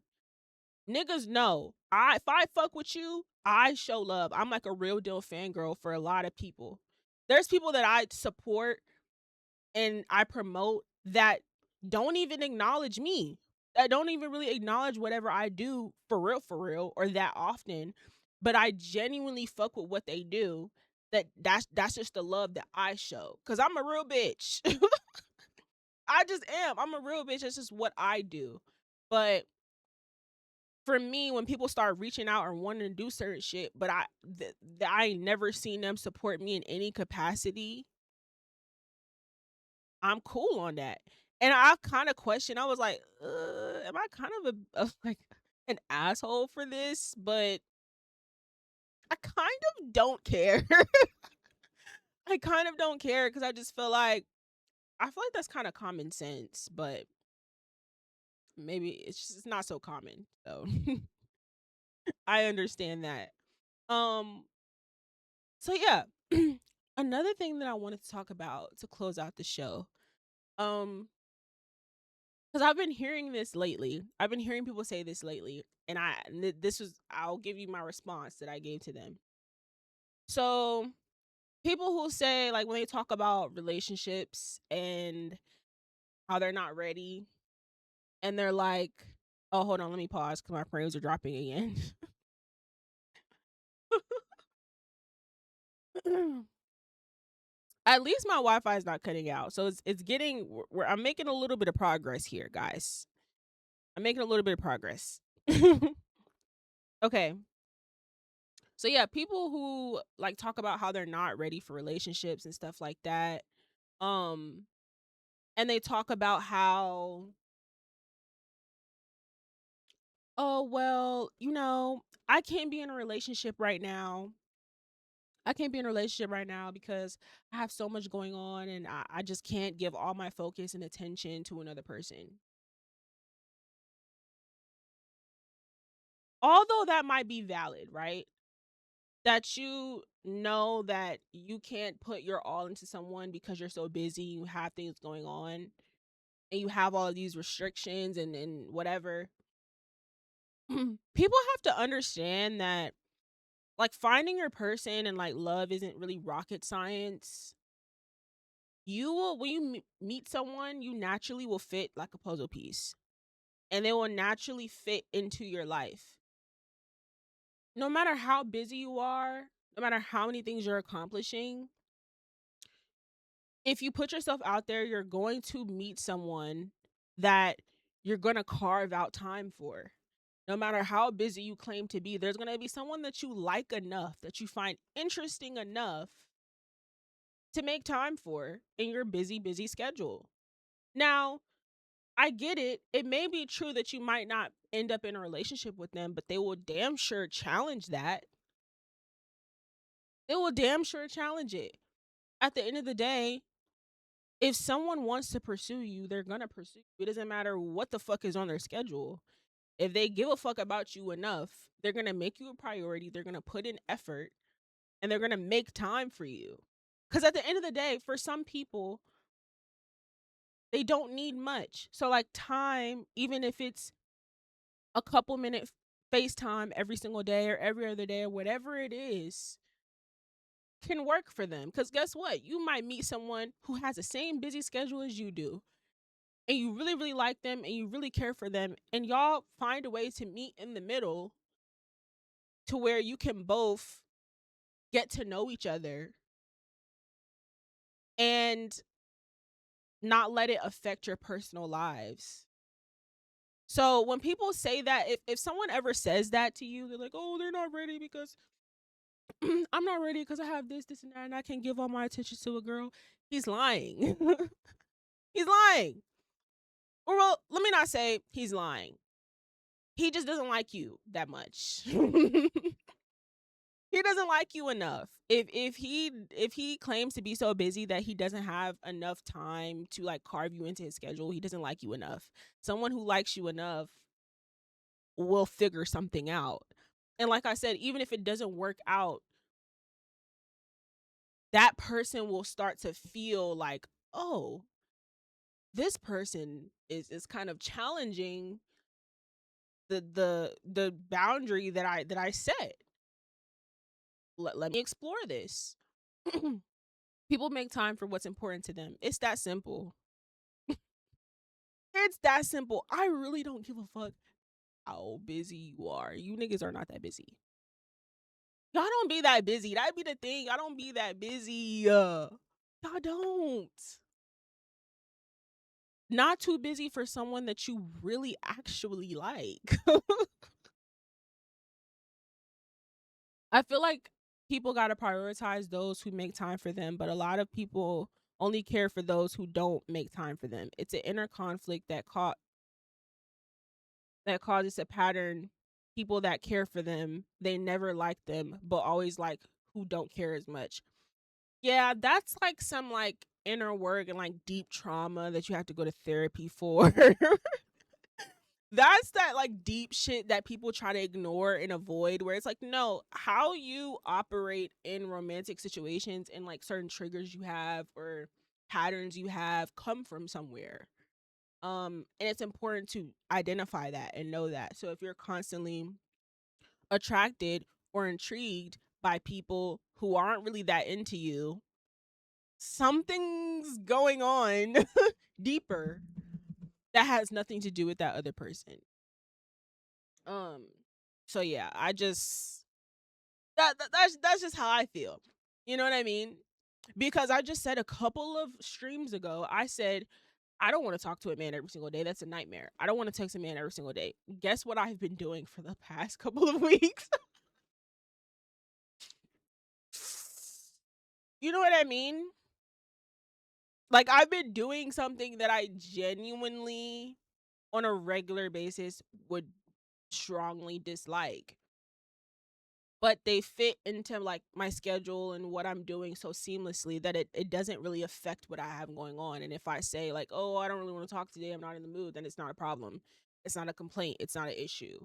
Niggas know. If I fuck with you, I show love. I'm like a real deal fangirl for a lot of people. There's people that I support and I promote that don't even acknowledge me. That don't even really acknowledge whatever I do for real, or that often. But I genuinely fuck with what they do. That's just the love that I show. Cause I'm a real bitch. I just am. I'm a real bitch. It's just what I do. But for me, when people start reaching out or wanting to do certain shit, but I ain't never seen them support me in any capacity, I'm cool on that. And I kind of question. I was like, am I kind of like an asshole for this? But I kind of don't care. I kind of don't care because I feel like that's kind of common sense, but maybe it's not so common. So I understand that. Um so yeah. Another thing that I wanted to talk about to close out the show. Um cuz I've been hearing this lately. I've been hearing people say this lately, and this was I'll give you my response that I gave to them. So, people who say like when they talk about relationships and how they're not ready, and they're like, "Oh, hold on, let me pause cuz my frames are dropping again." At least my Wi-Fi is not cutting out. So it's getting I'm making a little bit of progress here, guys. I'm making a little bit of progress. Okay. So yeah, people who like talk about how they're not ready for relationships and stuff like that. Um and they talk about how, "Oh, well, I can't be in a relationship right now. I can't be in a relationship right now because I have so much going on and I just can't give all my focus and attention to another person." Although that might be valid, right? That you know that you can't put your all into someone because you're so busy, you have things going on, and you have all of these restrictions and whatever. People have to understand that like finding your person and like love isn't really rocket science. You will when you meet someone, you naturally will fit like a puzzle piece, and they will naturally fit into your life. No matter how busy you are, no matter how many things you're accomplishing, if you put yourself out there, you're going to meet someone that you're going to carve out time for. No matter how busy you claim to be, there's going to be someone that you like enough, that you find interesting enough to make time for in your busy, busy schedule. Now, I get it. It may be true that you might not end up in a relationship with them, but they will damn sure challenge that. They will damn sure challenge it. At the end of the day, if someone wants to pursue you, they're gonna pursue you. It doesn't matter what the fuck is on their schedule. If they give a fuck about you enough, they're gonna make you a priority. They're gonna put in effort and they're gonna make time for you. Because at the end of the day, for some people, they don't need much. So, like, time, even if it's a couple minute FaceTime every single day or every other day or whatever it is, can work for them. Because guess what? You might meet someone who has the same busy schedule as you do, and you really, really like them and you really care for them, and y'all find a way to meet in the middle to where you can both get to know each other and not let it affect your personal lives. So when people say that, if someone ever says that to you, they're like, "Oh, they're not ready because I'm not ready because I have this, and that, and I can't give all my attention to a girl." He's lying. He's lying. Or well, let me not say he's lying. He just doesn't like you that much. He doesn't like you enough. If he claims to be so busy that he doesn't have enough time to like carve you into his schedule, he doesn't like you enough. Someone who likes you enough will figure something out. And like I said, even if it doesn't work out, that person will start to feel like, "Oh, this person is kind of challenging the boundary that I set. Let me explore this." People make time for what's important to them. It's that simple. It's that simple. I really don't give a fuck how busy you are. You niggas are not that busy. Y'all don't be that busy. That be the thing. Y'all don't be that busy. Y'all don't. Not too busy for someone that you really actually like. I feel like people got to prioritize those who make time for them, but a lot of people only care for those who don't make time for them. It's an inner conflict that causes a pattern. People that care for them, they never like them, but always like who don't care as much. Yeah, that's like some like inner work and like deep trauma that you have to go to therapy for. That's that like deep shit that people try to ignore and avoid, where it's like, no, how you operate in romantic situations and like certain triggers you have or patterns you have come from somewhere. And it's important to identify that and know that. So if you're constantly attracted or intrigued by people who aren't really that into you, something's going on deeper that has nothing to do with that other person. Um so yeah, I just that's just how I feel. You know what I mean? Because I just said a couple of streams ago, I said I don't want to talk to a man every single day. That's a nightmare. I don't want to text a man every single day. Guess what I've been doing for the past couple of weeks? You know what I mean? Like I've been doing something that I genuinely on a regular basis would strongly dislike. But they fit into like my schedule and what I'm doing so seamlessly that it doesn't really affect what I have going on. And if I say like, oh, I don't really want to talk today, I'm not in the mood, then it's not a problem. It's not a complaint. It's not an issue.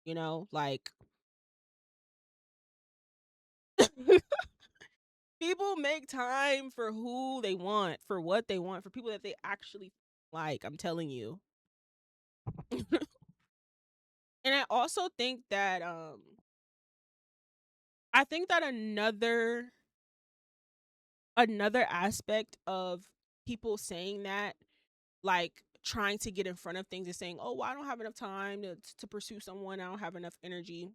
You know, like people make time for who they want, for what they want, for people that they actually like. I'm telling you. And I also think that I think that another aspect of people saying that, like trying to get in front of things and saying, "Oh, well, I don't have enough time to pursue someone. I don't have enough energy."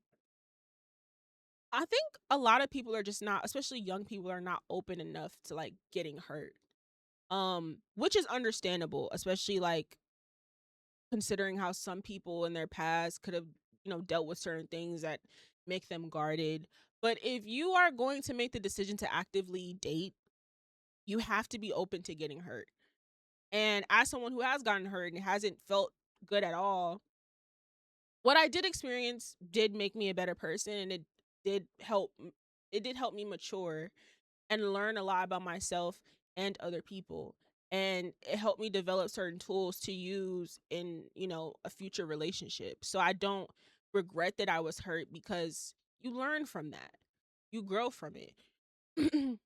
I think a lot of people are just not, especially young people, are not open enough to like getting hurt. Which is understandable, especially like considering how some people in their past could have, dealt with certain things that make them guarded. But if you are going to make the decision to actively date, you have to be open to getting hurt. And as someone who has gotten hurt and hasn't felt good at all, what I did experience did make me a better person, and did help it did help me mature and learn a lot about myself and other people. And it helped me develop certain tools to use in, a future relationship. So I don't regret that I was hurt, because you learn from that. You grow from it.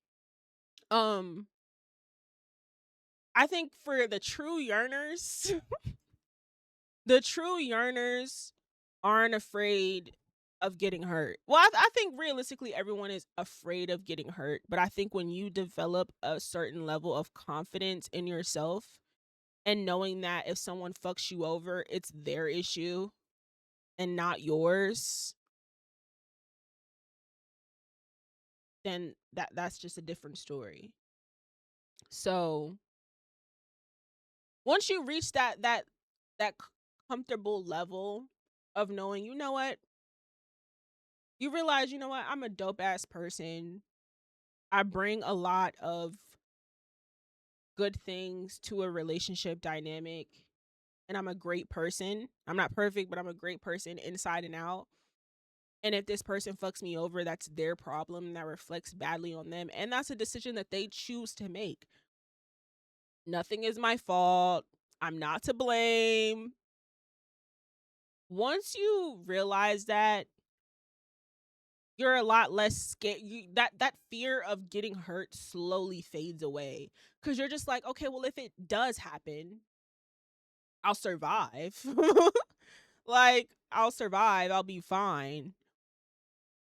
um I think for the true yearners, the true yearners aren't afraid of getting hurt. Well, I think realistically everyone is afraid of getting hurt, but I think when you develop a certain level of confidence in yourself and knowing that if someone fucks you over, it's their issue and not yours, then that's just a different story. So, once you reach that comfortable level of knowing, you know what? You realize, you know what? I'm a dope ass person. I bring a lot of good things to a relationship dynamic, and I'm a great person. I'm not perfect, but I'm a great person inside and out. And if this person fucks me over, that's their problem. That reflects badly on them. And that's a decision that they choose to make. Nothing is my fault. I'm not to blame. Once you realize that, you're a lot less scared. That fear of getting hurt slowly fades away, because you're just like, okay, well, if it does happen, I'll survive. Like, I'll survive. I'll be fine.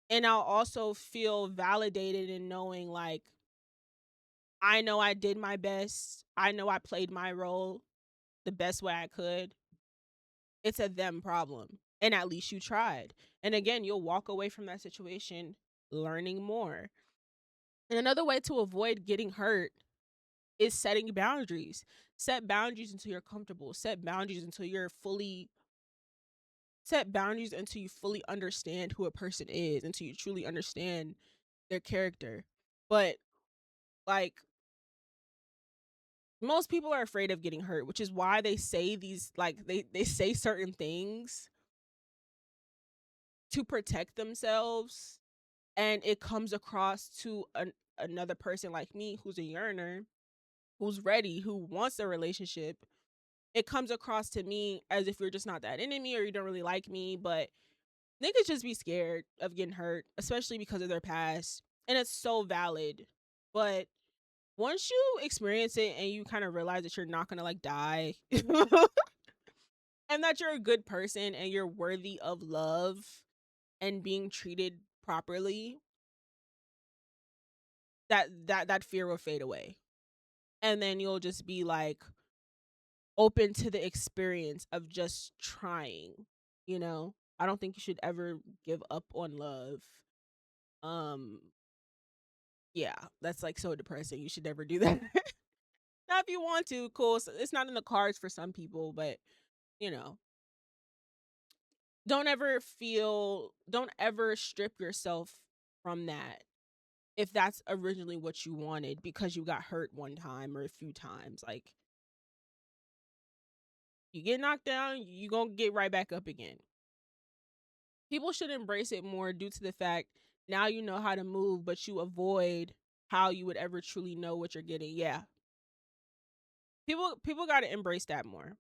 And I'll also feel validated in knowing, like, I know I did my best. I know I played my role the best way I could. It's a them problem. And at least you tried. And again, you'll walk away from that situation learning more. And another way to avoid getting hurt is setting boundaries. Set boundaries until you're comfortable. Set boundaries until you fully understand who a person is, until you truly understand their character. But like, most people are afraid of getting hurt, which is why they say these, like, they say certain things to protect themselves, and it comes across to another person like me who's a yearner, who's ready, who wants a relationship, it comes across to me as if you're just not that into me or you don't really like me. But niggas just be scared of getting hurt, especially because of their past. And it's so valid. But once you experience it and you kind of realize that you're not gonna like die and that you're a good person and you're worthy of love and being treated properly, that fear will fade away. And then you'll just be like open to the experience of just trying, you know? I don't think you should ever give up on love. Um yeah, that's like so depressing. You should never do that. Now if you want to, cool. So it's not in the cards for some people, but you know, don't ever strip yourself from that if that's originally what you wanted because you got hurt one time or a few times. Like you get knocked down, you gonna get right back up again. People should embrace it more due to the fact now you know how to move, but you avoid how you would ever truly know what you're getting. Yeah. People gotta embrace that more.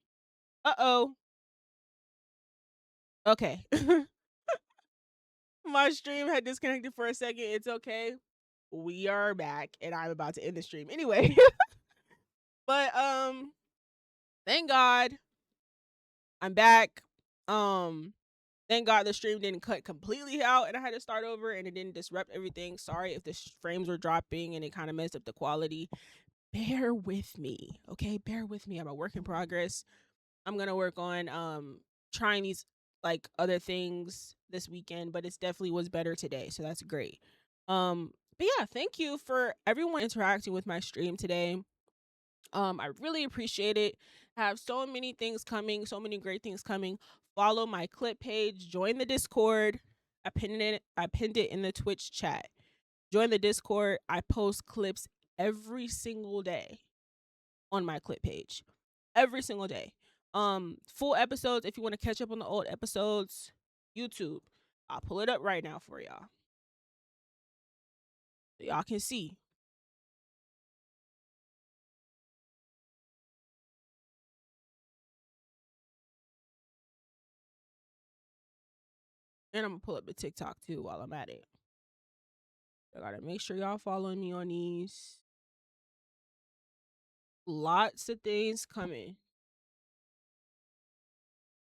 Uh-oh. Okay. My stream had disconnected for a second. It's okay. We are back and I'm about to end the stream. Anyway. But thank God I'm back. Um Thank God the stream didn't cut completely out and I had to start over and it didn't disrupt everything. Sorry if the frames were dropping and it kind of messed up the quality. Bear with me, okay? Bear with me. I'm a work in progress. I'm going to work on trying these like other things this weekend, but it's definitely was better today. So that's great. But yeah, thank you for everyone interacting with my stream today. I really appreciate it. I have so many things coming, so many great things coming. Follow my clip page, join the Discord. I pinned it in the Twitch chat. Join the Discord. I post clips every single day on my clip page. Every single day. Full episodes if you want to catch up on the old episodes, YouTube. I'll pull it up right now for y'all. So y'all can see. And I'm gonna pull up the TikTok too while I'm at it. I gotta make sure y'all following me on these. Lots of things coming.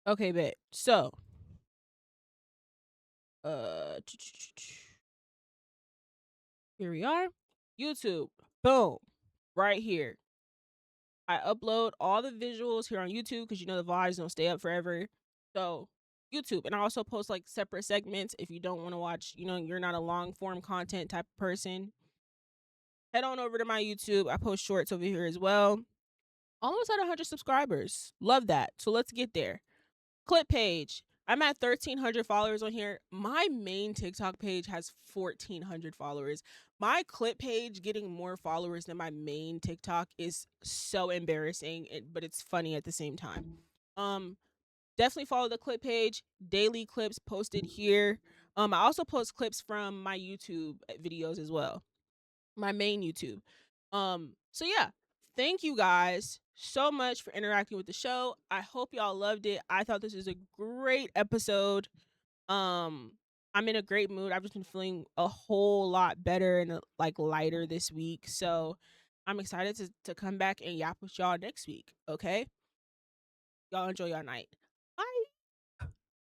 Okay, bet. So, here we are. YouTube. Boom. Right here. I upload all the visuals here on YouTube because you know the vlogs don't stay up forever. So, YouTube. And I also post like separate segments if you don't want to watch, you know, you're not a long form content type of person. Head on over to my YouTube. I post shorts over here as well. Almost at 100 subscribers. Love that. So let's get there. Clip page. I'm at 1,300 followers on here. My main TikTok page has 1,400 followers. My clip page getting more followers than my main TikTok is so embarrassing, but it's funny at the same time. Definitely follow the clip page. Daily clips posted here. I also post clips from my YouTube videos as well. My main YouTube. So yeah, thank you guys so much for interacting with the show. I hope y'all loved it. I thought this was a great episode. I'm in a great mood. I've just been feeling a whole lot better and like lighter this week. So I'm excited to come back and yap with y'all next week. Okay. Y'all enjoy your night.